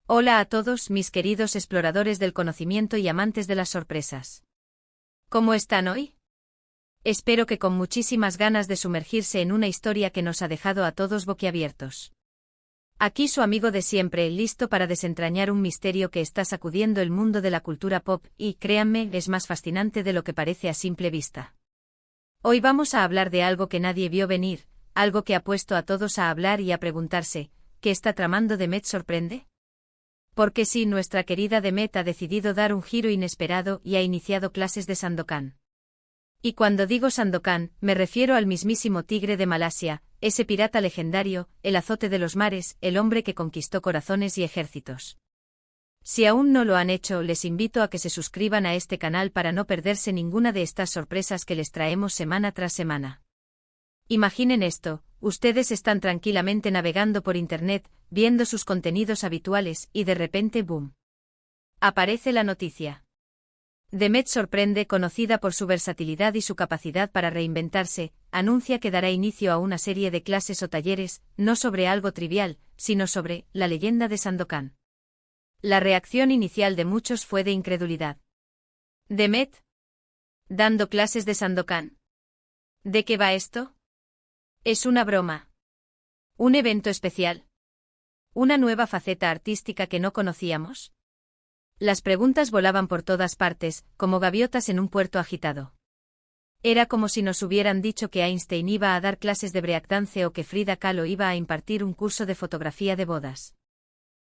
Hola a todos mis queridos exploradores del conocimiento y amantes de las sorpresas. ¿Cómo están hoy? Espero que con muchísimas ganas de sumergirse en una historia que nos ha dejado a todos boquiabiertos. Aquí su amigo de siempre, listo para desentrañar un misterio que está sacudiendo el mundo de la cultura pop y, créanme, es más fascinante de lo que parece a simple vista. Hoy vamos a hablar de algo que nadie vio venir, algo que ha puesto a todos a hablar y a preguntarse, ¿qué está tramando Demet sorprende? Porque sí, nuestra querida Demet ha decidido dar un giro inesperado y ha iniciado clases de Sandokan. Y cuando digo Sandokan, me refiero al mismísimo tigre de Malasia, ese pirata legendario, el azote de los mares, el hombre que conquistó corazones y ejércitos. Si aún no lo han hecho, les invito a que se suscriban a este canal para no perderse ninguna de estas sorpresas que les traemos semana tras semana. Imaginen esto, ustedes están tranquilamente navegando por internet, viendo sus contenidos habituales, y de repente ¡boom! Aparece la noticia. Demet sorprende, conocida por su versatilidad y su capacidad para reinventarse, anuncia que dará inicio a una serie de clases o talleres, no sobre algo trivial, sino sobre la leyenda de Sandokan. La reacción inicial de muchos fue de incredulidad. ¿Demet? ¿Dando clases de Sandokan? ¿De qué va esto? ¿Es una broma? ¿Un evento especial? ¿Una nueva faceta artística que no conocíamos? Las preguntas volaban por todas partes, como gaviotas en un puerto agitado. Era como si nos hubieran dicho que Einstein iba a dar clases de breakdance o que Frida Kahlo iba a impartir un curso de fotografía de bodas.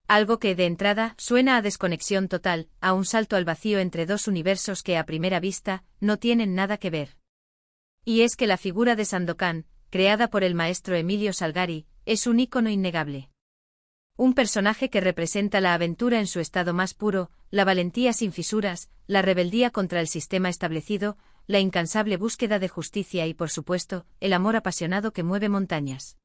Algo que, de entrada, suena a desconexión total, a un salto al vacío entre dos universos que a primera vista no tienen nada que ver. Y es que la figura de Sandokan, creada por el maestro Emilio Salgari, es un ícono innegable. Un personaje que representa la aventura en su estado más puro, la valentía sin fisuras, la rebeldía contra el sistema establecido, la incansable búsqueda de justicia y, por supuesto, el amor apasionado que mueve montañas.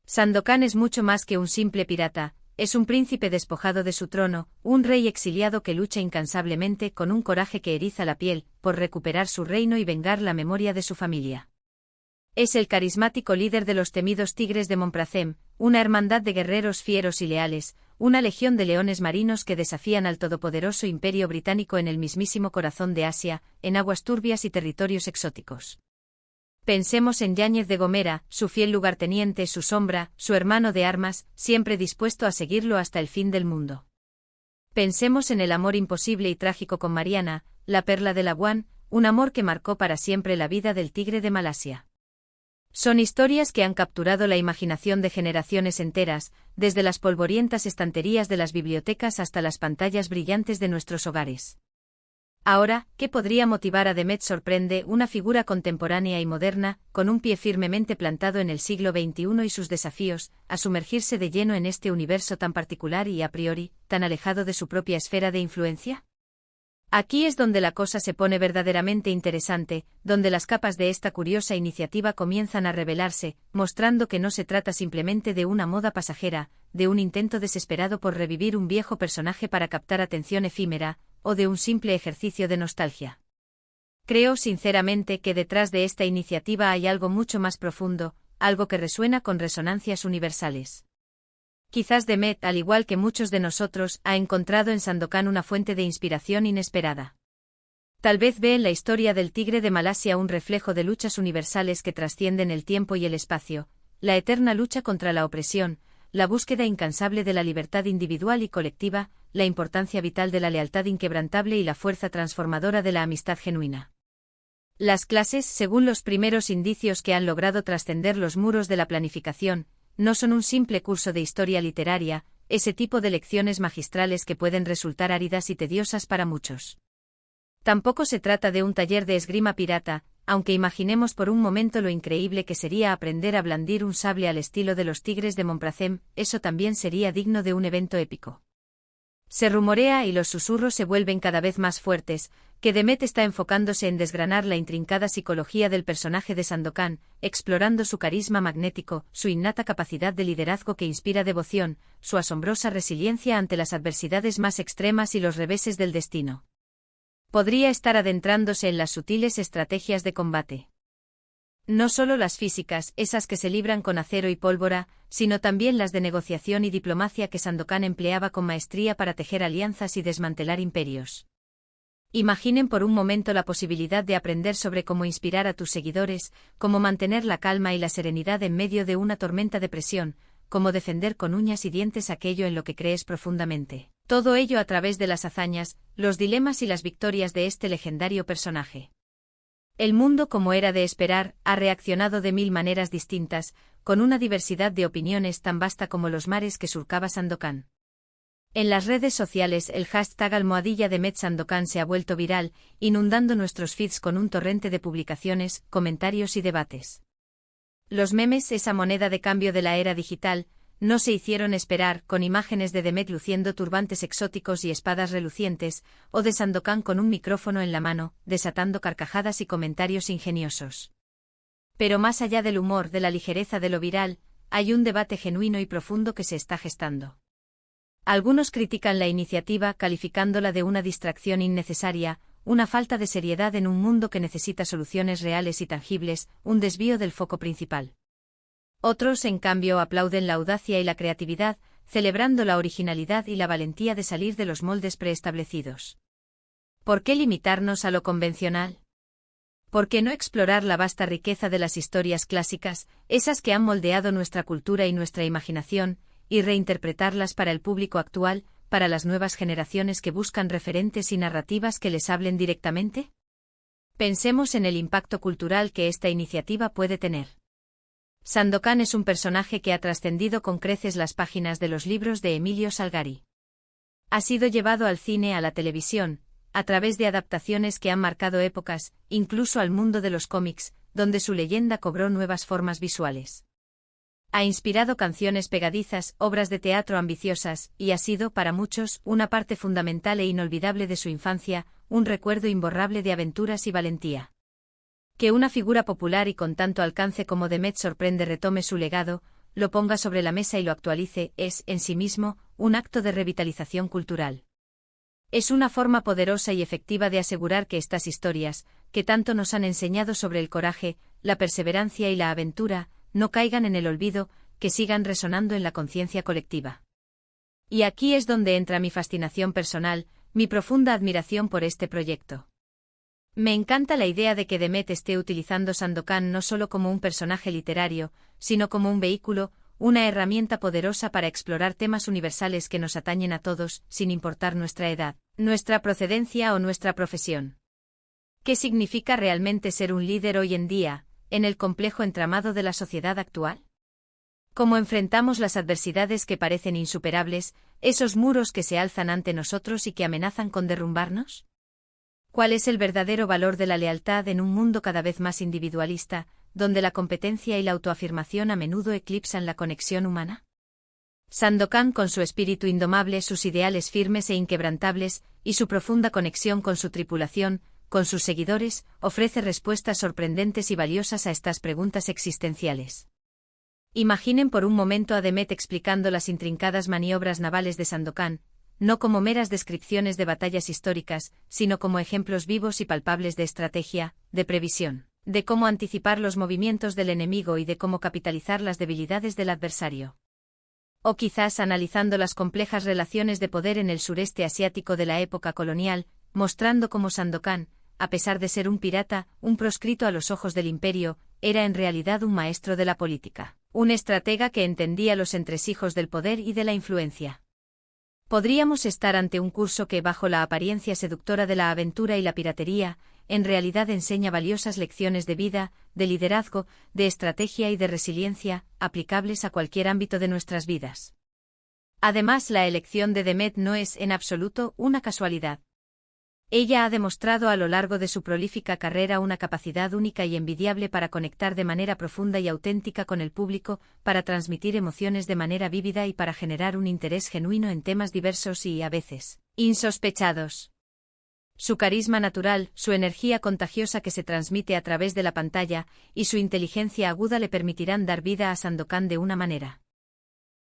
Sandokan es mucho más que un simple pirata, es un príncipe despojado de su trono, un rey exiliado que lucha incansablemente con un coraje que eriza la piel, por recuperar su reino y vengar la memoria de su familia. Es el carismático líder de los temidos Tigres de Montpracem, una hermandad de guerreros fieros y leales, una legión de leones marinos que desafían al todopoderoso Imperio Británico en el mismísimo corazón de Asia, en aguas turbias y territorios exóticos. Pensemos en Yáñez de Gomera, su fiel lugarteniente, su sombra, su hermano de armas, siempre dispuesto a seguirlo hasta el fin del mundo. Pensemos en el amor imposible y trágico con Mariana, la perla de Labuan, un amor que marcó para siempre la vida del tigre de Malasia. Son historias que han capturado la imaginación de generaciones enteras, desde las polvorientas estanterías de las bibliotecas hasta las pantallas brillantes de nuestros hogares. Ahora, ¿qué podría motivar a Demet sorprende, una figura contemporánea y moderna, con un pie firmemente plantado en el siglo XXI y sus desafíos, a sumergirse de lleno en este universo tan particular y, a priori, tan alejado de su propia esfera de influencia? Aquí es donde la cosa se pone verdaderamente interesante, donde las capas de esta curiosa iniciativa comienzan a revelarse, mostrando que no se trata simplemente de una moda pasajera, de un intento desesperado por revivir un viejo personaje para captar atención efímera, o de un simple ejercicio de nostalgia. Creo sinceramente que detrás de esta iniciativa hay algo mucho más profundo, algo que resuena con resonancias universales. Quizás Demet, al igual que muchos de nosotros, ha encontrado en Sandokan una fuente de inspiración inesperada. Tal vez ve en la historia del tigre de Malasia un reflejo de luchas universales que trascienden el tiempo y el espacio, la eterna lucha contra la opresión, la búsqueda incansable de la libertad individual y colectiva, la importancia vital de la lealtad inquebrantable y la fuerza transformadora de la amistad genuina. Las clases, según los primeros indicios que han logrado trascender los muros de la planificación, no son un simple curso de historia literaria, ese tipo de lecciones magistrales que pueden resultar áridas y tediosas para muchos. Tampoco se trata de un taller de esgrima pirata, aunque imaginemos por un momento lo increíble que sería aprender a blandir un sable al estilo de los Tigres de Montpracem, eso también sería digno de un evento épico. Se rumorea y los susurros se vuelven cada vez más fuertes, que Demet está enfocándose en desgranar la intrincada psicología del personaje de Sandokan, explorando su carisma magnético, su innata capacidad de liderazgo que inspira devoción, su asombrosa resiliencia ante las adversidades más extremas y los reveses del destino. Podría estar adentrándose en las sutiles estrategias de combate. No solo las físicas, esas que se libran con acero y pólvora, sino también las de negociación y diplomacia que Sandokan empleaba con maestría para tejer alianzas y desmantelar imperios. Imaginen por un momento la posibilidad de aprender sobre cómo inspirar a tus seguidores, cómo mantener la calma y la serenidad en medio de una tormenta de presión, cómo defender con uñas y dientes aquello en lo que crees profundamente. Todo ello a través de las hazañas, los dilemas y las victorias de este legendario personaje. El mundo, como era de esperar, ha reaccionado de 1000 maneras distintas, con una diversidad de opiniones tan vasta como los mares que surcaba Sandokan. En las redes sociales el hashtag #Demet Sandokan se ha vuelto viral, inundando nuestros feeds con un torrente de publicaciones, comentarios y debates. Los memes, esa moneda de cambio de la era digital, no se hicieron esperar, con imágenes de Demet luciendo turbantes exóticos y espadas relucientes, o de Sandokan con un micrófono en la mano, desatando carcajadas y comentarios ingeniosos. Pero más allá del humor, de la ligereza de lo viral, hay un debate genuino y profundo que se está gestando. Algunos critican la iniciativa calificándola de una distracción innecesaria, una falta de seriedad en un mundo que necesita soluciones reales y tangibles, un desvío del foco principal. Otros, en cambio, aplauden la audacia y la creatividad, celebrando la originalidad y la valentía de salir de los moldes preestablecidos. ¿Por qué limitarnos a lo convencional? ¿Por qué no explorar la vasta riqueza de las historias clásicas, esas que han moldeado nuestra cultura y nuestra imaginación, y reinterpretarlas para el público actual, para las nuevas generaciones que buscan referentes y narrativas que les hablen directamente? Pensemos en el impacto cultural que esta iniciativa puede tener. Sandokan es un personaje que ha trascendido con creces las páginas de los libros de Emilio Salgari. Ha sido llevado al cine, a la televisión, a través de adaptaciones que han marcado épocas, incluso al mundo de los cómics, donde su leyenda cobró nuevas formas visuales. Ha inspirado canciones pegadizas, obras de teatro ambiciosas, y ha sido, para muchos, una parte fundamental e inolvidable de su infancia, un recuerdo imborrable de aventuras y valentía. Que una figura popular y con tanto alcance como Demet sorprende retome su legado, lo ponga sobre la mesa y lo actualice, es, en sí mismo, un acto de revitalización cultural. Es una forma poderosa y efectiva de asegurar que estas historias, que tanto nos han enseñado sobre el coraje, la perseverancia y la aventura, no caigan en el olvido, que sigan resonando en la conciencia colectiva. Y aquí es donde entra mi fascinación personal, mi profunda admiración por este proyecto. Me encanta la idea de que Demet esté utilizando Sandokan no solo como un personaje literario, sino como un vehículo, una herramienta poderosa para explorar temas universales que nos atañen a todos, sin importar nuestra edad, nuestra procedencia o nuestra profesión. ¿Qué significa realmente ser un líder hoy en día, en el complejo entramado de la sociedad actual? ¿Cómo enfrentamos las adversidades que parecen insuperables, esos muros que se alzan ante nosotros y que amenazan con derrumbarnos? ¿Cuál es el verdadero valor de la lealtad en un mundo cada vez más individualista, donde la competencia y la autoafirmación a menudo eclipsan la conexión humana? Sandokan, con su espíritu indomable, sus ideales firmes e inquebrantables, y su profunda conexión con su tripulación, con sus seguidores, ofrece respuestas sorprendentes y valiosas a estas preguntas existenciales. Imaginen por un momento a Demet explicando las intrincadas maniobras navales de Sandokan, no como meras descripciones de batallas históricas, sino como ejemplos vivos y palpables de estrategia, de previsión, de cómo anticipar los movimientos del enemigo y de cómo capitalizar las debilidades del adversario. O quizás analizando las complejas relaciones de poder en el sureste asiático de la época colonial, mostrando cómo Sandokan, a pesar de ser un pirata, un proscrito a los ojos del imperio, era en realidad un maestro de la política, un estratega que entendía los entresijos del poder y de la influencia. Podríamos estar ante un curso que, bajo la apariencia seductora de la aventura y la piratería, en realidad enseña valiosas lecciones de vida, de liderazgo, de estrategia y de resiliencia, aplicables a cualquier ámbito de nuestras vidas. Además, la elección de Demet no es, en absoluto, una casualidad. Ella ha demostrado a lo largo de su prolífica carrera una capacidad única y envidiable para conectar de manera profunda y auténtica con el público, para transmitir emociones de manera vívida y para generar un interés genuino en temas diversos y, a veces, insospechados. Su carisma natural, su energía contagiosa que se transmite a través de la pantalla, y su inteligencia aguda le permitirán dar vida a Sandokan de una manera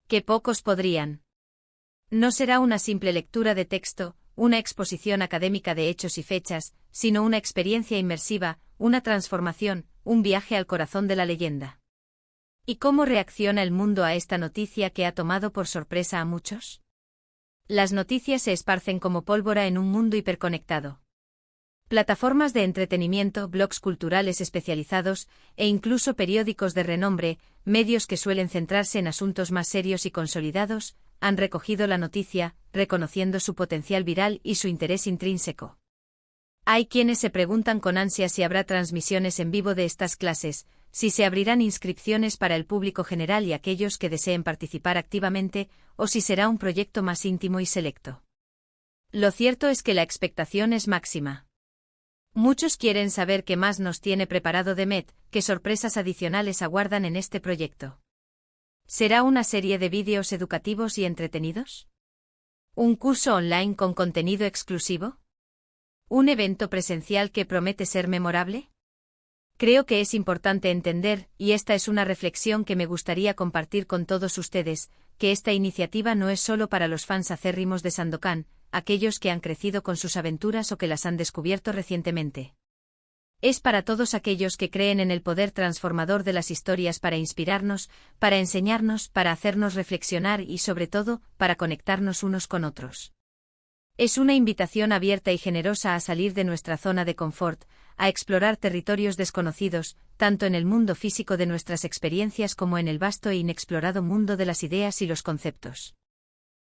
que pocos podrían. No será una simple lectura de texto, una exposición académica de hechos y fechas, sino una experiencia inmersiva, una transformación, un viaje al corazón de la leyenda. ¿Y cómo reacciona el mundo a esta noticia que ha tomado por sorpresa a muchos? Las noticias se esparcen como pólvora en un mundo hiperconectado. Plataformas de entretenimiento, blogs culturales especializados, e incluso periódicos de renombre, medios que suelen centrarse en asuntos más serios y consolidados, han recogido la noticia, reconociendo su potencial viral y su interés intrínseco. Hay quienes se preguntan con ansia si habrá transmisiones en vivo de estas clases, si se abrirán inscripciones para el público general y aquellos que deseen participar activamente, o si será un proyecto más íntimo y selecto. Lo cierto es que la expectación es máxima. Muchos quieren saber qué más nos tiene preparado Demet, qué sorpresas adicionales aguardan en este proyecto. ¿Será una serie de vídeos educativos y entretenidos? ¿Un curso online con contenido exclusivo? ¿Un evento presencial que promete ser memorable? Creo que es importante entender, y esta es una reflexión que me gustaría compartir con todos ustedes, que esta iniciativa no es solo para los fans acérrimos de Sandokan, aquellos que han crecido con sus aventuras o que las han descubierto recientemente. Es para todos aquellos que creen en el poder transformador de las historias para inspirarnos, para enseñarnos, para hacernos reflexionar y sobre todo, para conectarnos unos con otros. Es una invitación abierta y generosa a salir de nuestra zona de confort, a explorar territorios desconocidos, tanto en el mundo físico de nuestras experiencias como en el vasto e inexplorado mundo de las ideas y los conceptos.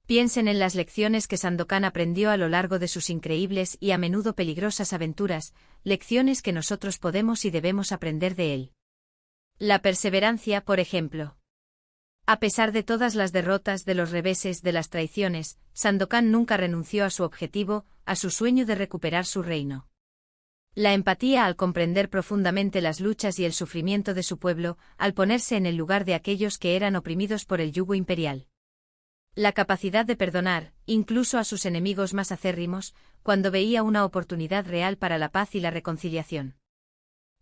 Piensen en las lecciones que Sandokan aprendió a lo largo de sus increíbles y a menudo peligrosas aventuras, lecciones que nosotros podemos y debemos aprender de él. La perseverancia, por ejemplo. A pesar de todas las derrotas, de los reveses, de las traiciones, Sandokan nunca renunció a su objetivo, a su sueño de recuperar su reino. La empatía al comprender profundamente las luchas y el sufrimiento de su pueblo, al ponerse en el lugar de aquellos que eran oprimidos por el yugo imperial. La capacidad de perdonar, incluso a sus enemigos más acérrimos, cuando veía una oportunidad real para la paz y la reconciliación.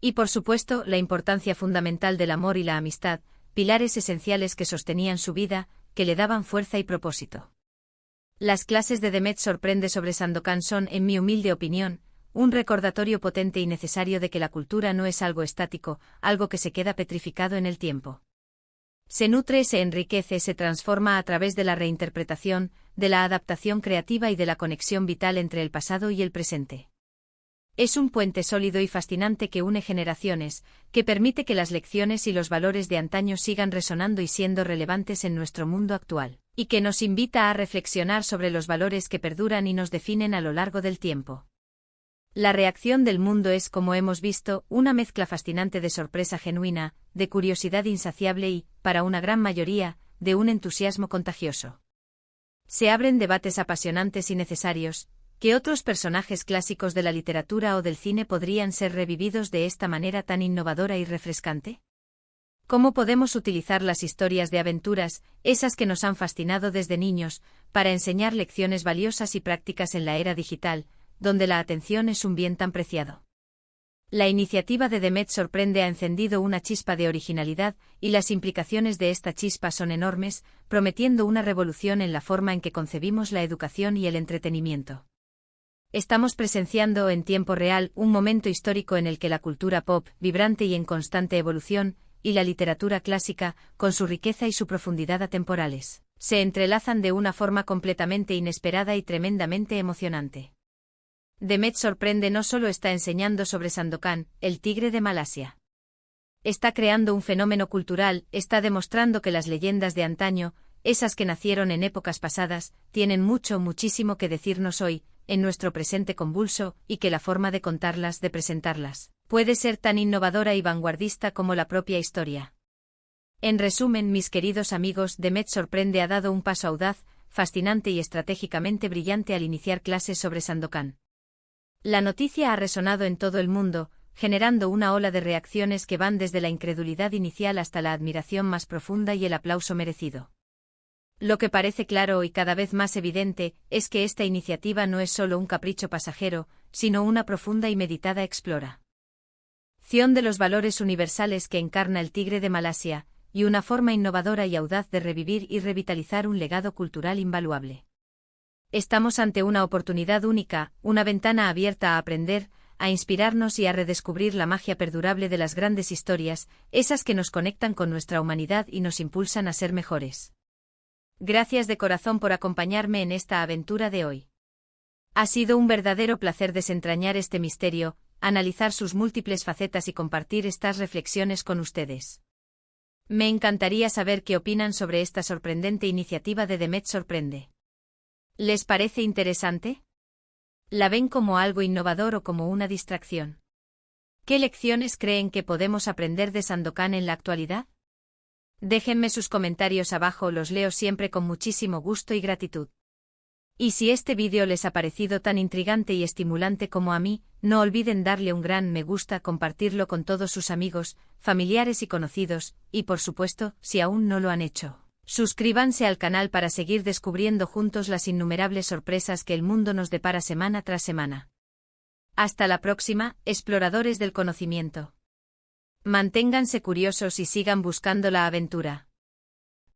Y por supuesto, la importancia fundamental del amor y la amistad, pilares esenciales que sostenían su vida, que le daban fuerza y propósito. Las clases de Demet Sorprende sobre Sandokan son, en mi humilde opinión, un recordatorio potente y necesario de que la cultura no es algo estático, algo que se queda petrificado en el tiempo. Se nutre, se enriquece, se transforma a través de la reinterpretación, de la adaptación creativa y de la conexión vital entre el pasado y el presente. Es un puente sólido y fascinante que une generaciones, que permite que las lecciones y los valores de antaño sigan resonando y siendo relevantes en nuestro mundo actual, y que nos invita a reflexionar sobre los valores que perduran y nos definen a lo largo del tiempo. La reacción del mundo es, como hemos visto, una mezcla fascinante de sorpresa genuina, de curiosidad insaciable y, para una gran mayoría, de un entusiasmo contagioso. Se abren debates apasionantes y necesarios, ¿qué otros personajes clásicos de la literatura o del cine podrían ser revividos de esta manera tan innovadora y refrescante? ¿Cómo podemos utilizar las historias de aventuras, esas que nos han fascinado desde niños, para enseñar lecciones valiosas y prácticas en la era digital, donde la atención es un bien tan preciado? La iniciativa de Demet Sorprende ha encendido una chispa de originalidad, y las implicaciones de esta chispa son enormes, prometiendo una revolución en la forma en que concebimos la educación y el entretenimiento. Estamos presenciando en tiempo real un momento histórico en el que la cultura pop, vibrante y en constante evolución, y la literatura clásica, con su riqueza y su profundidad atemporales, se entrelazan de una forma completamente inesperada y tremendamente emocionante. Demet Sorprende no solo está enseñando sobre Sandokan, el tigre de Malasia. Está creando un fenómeno cultural, está demostrando que las leyendas de antaño, esas que nacieron en épocas pasadas, tienen muchísimo que decirnos hoy, en nuestro presente convulso, y que la forma de contarlas, de presentarlas, puede ser tan innovadora y vanguardista como la propia historia. En resumen, mis queridos amigos, Demet Sorprende ha dado un paso audaz, fascinante y estratégicamente brillante al iniciar clases sobre Sandokan. La noticia ha resonado en todo el mundo, generando una ola de reacciones que van desde la incredulidad inicial hasta la admiración más profunda y el aplauso merecido. Lo que parece claro y cada vez más evidente es que esta iniciativa no es solo un capricho pasajero, sino una profunda y meditada exploración de los valores universales que encarna el tigre de Malasia, y una forma innovadora y audaz de revivir y revitalizar un legado cultural invaluable. Estamos ante una oportunidad única, una ventana abierta a aprender, a inspirarnos y a redescubrir la magia perdurable de las grandes historias, esas que nos conectan con nuestra humanidad y nos impulsan a ser mejores. Gracias de corazón por acompañarme en esta aventura de hoy. Ha sido un verdadero placer desentrañar este misterio, analizar sus múltiples facetas y compartir estas reflexiones con ustedes. Me encantaría saber qué opinan sobre esta sorprendente iniciativa de Demet Sorprende. ¿Les parece interesante? ¿La ven como algo innovador o como una distracción? ¿Qué lecciones creen que podemos aprender de Sandokan en la actualidad? Déjenme sus comentarios abajo, los leo siempre con muchísimo gusto y gratitud. Y si este vídeo les ha parecido tan intrigante y estimulante como a mí, no olviden darle un gran me gusta, compartirlo con todos sus amigos, familiares y conocidos, y por supuesto, si aún no lo han hecho, suscríbanse al canal para seguir descubriendo juntos las innumerables sorpresas que el mundo nos depara semana tras semana. Hasta la próxima, exploradores del conocimiento. Manténganse curiosos y sigan buscando la aventura.